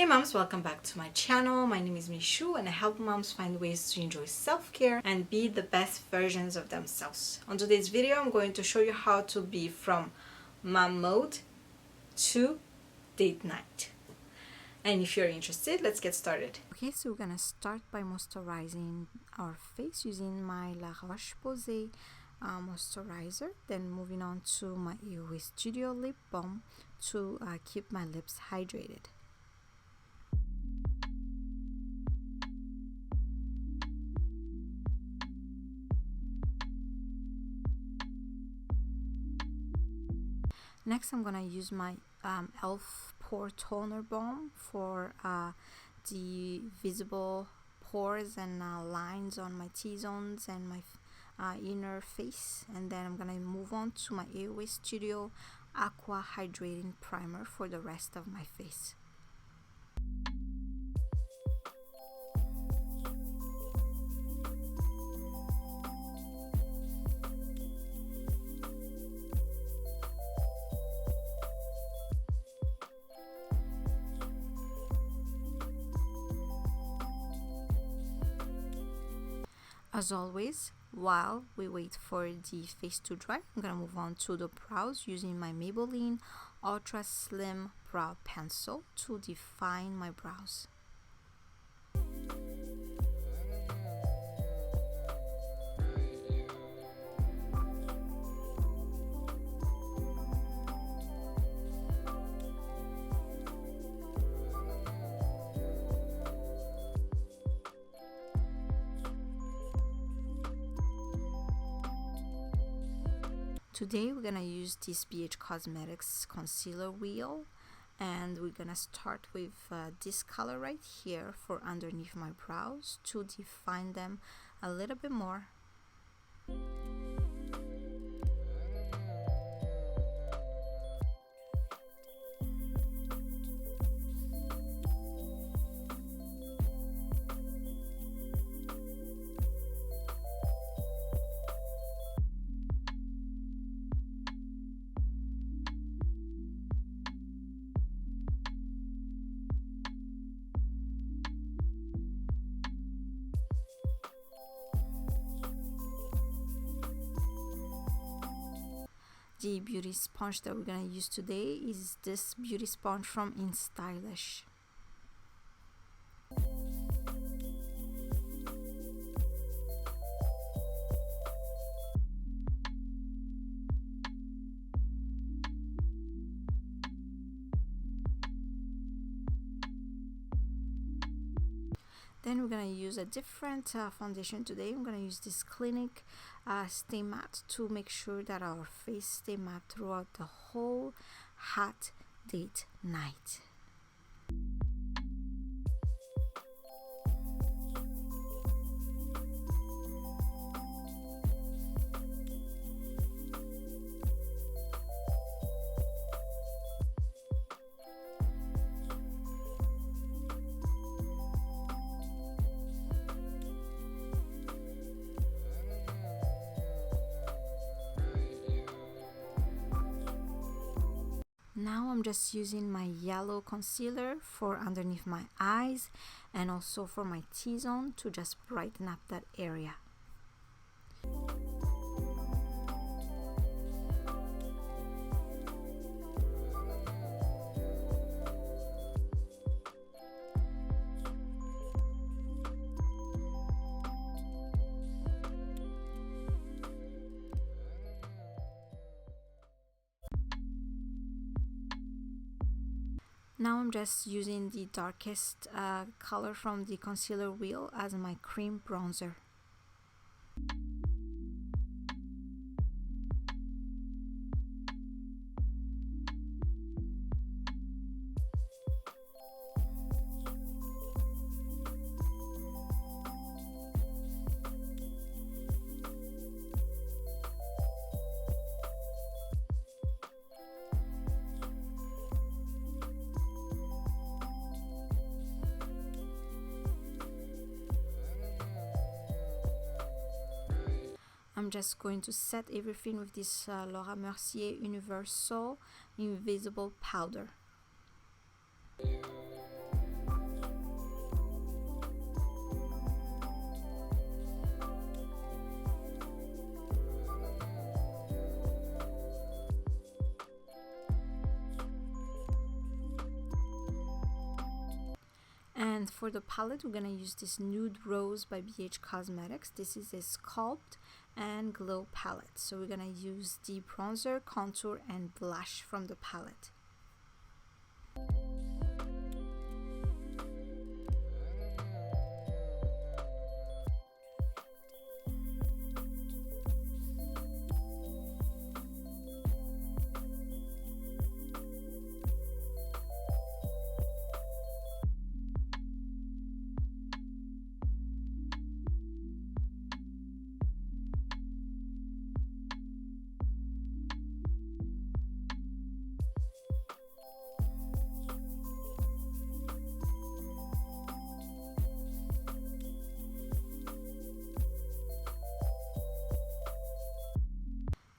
Hey moms, welcome back to my channel. My name is Michou and I help moms find ways to enjoy self-care and be the best versions of themselves. On today's video, I'm going to show you how to be from mom mode to date night. And if you're interested, let's get started. Okay, so we're gonna start by moisturizing our face using my Lar Roche-posay moisturizer. Then moving on to my AOA Studio lip balm to keep my lips hydrated. Next, I'm gonna use my e.l.f. Pore toner balm for the visible pores and lines on my T-zones and my inner face. And then I'm gonna move on to my AOA Studio Aqua Hydrating Primer for the rest of my face. As always, while we wait for the face to dry, I'm going to move on to the brows using my Maybelline Ultra Slim Brow Pencil to define my brows. Today we're gonna use this BH Cosmetics concealer wheel, and we're gonna start with this color right here for underneath my brows to define them a little bit more. The beauty sponge that we're going to use today is this beauty sponge from Instylish. Then we're going to use a different foundation today. I'm going to use this Clinique Stay Matte to make sure that our face stay matte throughout the whole hot date night. Now I'm just using my yellow concealer for underneath my eyes and also for my T-zone to just brighten up that area. Now I'm just using the darkest color from the concealer wheel as my cream bronzer. I'm just going to set everything with this Laura Mercier Universal Invisible Powder. And for the palette, we're gonna use this Nude Rose by BH Cosmetics. This is a sculpt and glow palette. So we're gonna use the bronzer, contour, and blush from the palette.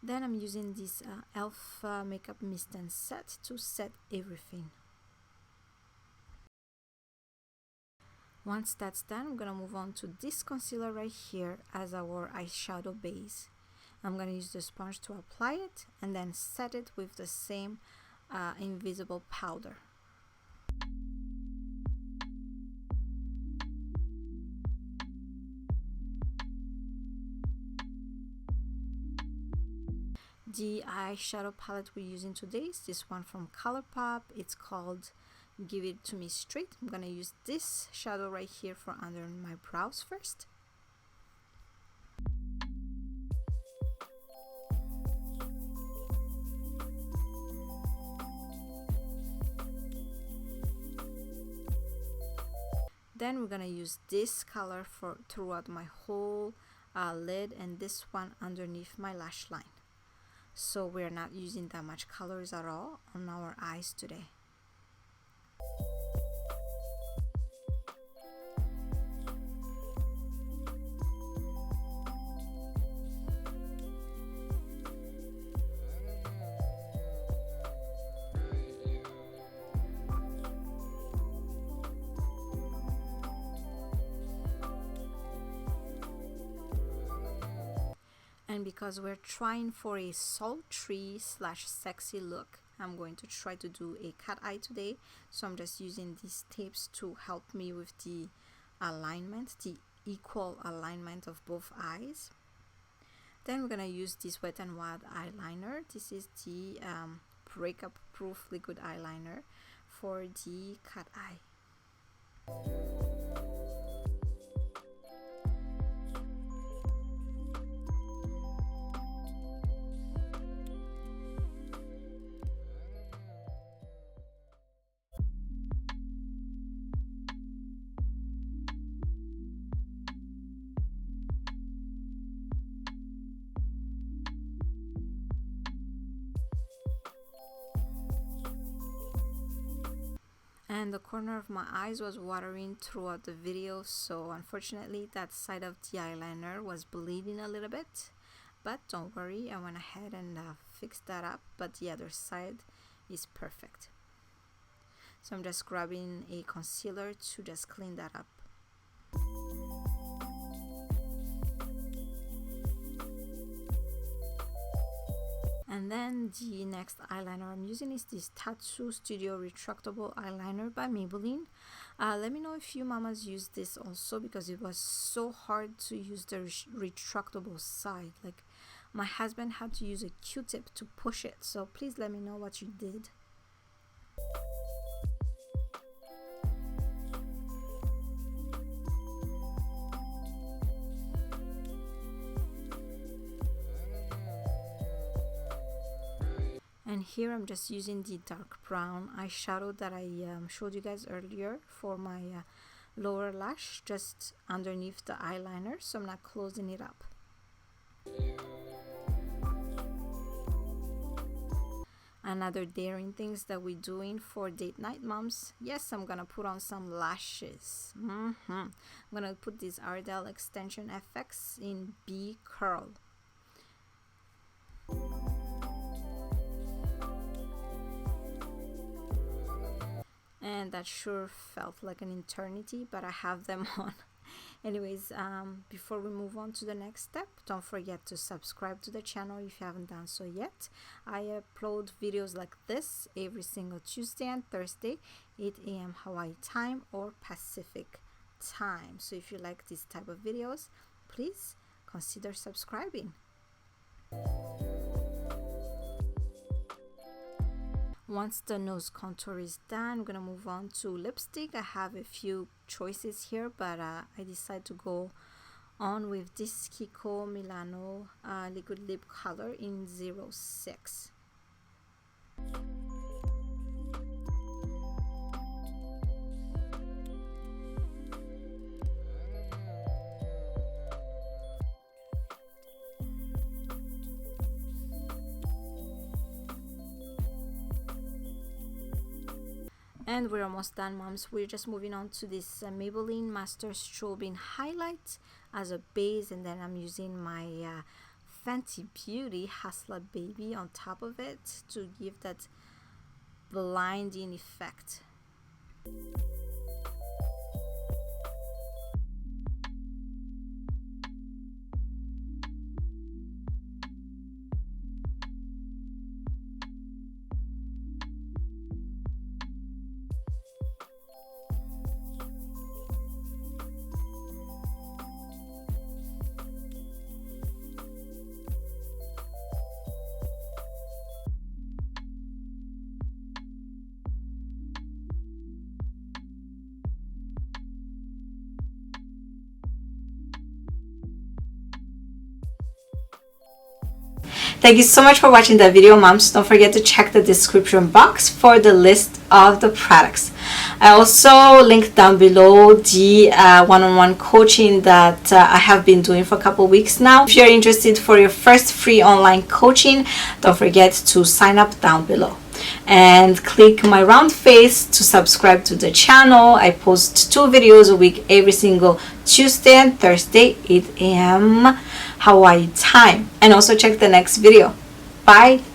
Then I'm using this e.l.f. Makeup Mist and Set to set everything. Once that's done, I'm gonna move on to this concealer right here as our eyeshadow base. I'm gonna use the sponge to apply it and then set it with the same invisible powder. The eyeshadow palette we're using today is this one from Colourpop. It's called Give It To Me Straight. I'm gonna use this shadow right here for under my brows first. Then we're gonna use this color for throughout my whole lid, and this one underneath my lash line. So we're not using that much colors at all on our eyes today. And because we're trying for a sultry slash sexy look, I'm going to try to do a cat eye today. So I'm just using these tapes to help me with the alignment, the equal alignment of both eyes. Then we're gonna use this Wet n Wild eyeliner. This is the breakup proof liquid eyeliner for the cat eye. And the corner of my eyes was watering throughout the video, so unfortunately that side of the eyeliner was bleeding a little bit, but don't worry, I went ahead and fixed that up, but the other side is perfect. So I'm just grabbing a concealer to just clean that up. And then the next eyeliner I'm using is this Tattoo Studio Retractable Eyeliner by Maybelline. Let me know if you mamas use this also, because it was so hard to use the retractable side. Like, my husband had to use a Q-tip to push it, so please let me know what you did. And here I'm just using the dark brown eyeshadow that I showed you guys earlier for my lower lash, just underneath the eyeliner, so I'm not closing it up. Another daring things that we're doing for date night moms. Yes, I'm gonna put on some lashes. I'm gonna put this Ardel Extension FX in B Curl. And that sure felt like an eternity, but I have them on. Anyways, before we move on to the next step, don't forget to subscribe to the channel if you haven't done so yet. I upload videos like this every single Tuesday and Thursday, 8 a.m. Hawaii time or Pacific time. So if you like this type of videos, please consider subscribing. Once the nose contour is done, I'm gonna move on to lipstick. I have a few choices here, but I decided to go on with this Kiko Milano liquid lip color in 06. And we're almost done, moms. We're just moving on to this Maybelline Master Strobing highlight as a base, and then I'm using my Fenty Beauty Hustla Baby on top of it to give that blinding effect. Thank you so much for watching that video, moms. Don't forget to check the description box for the list of the products. I also linked down below the one-on-one coaching that I have been doing for a couple weeks now. If you're interested for your first free online coaching, don't forget to sign up down below. And click my round face to subscribe to the channel. I post 2 videos a week every single Tuesday and Thursday, 8 a.m. Hawaii time. And also check the next video. Bye.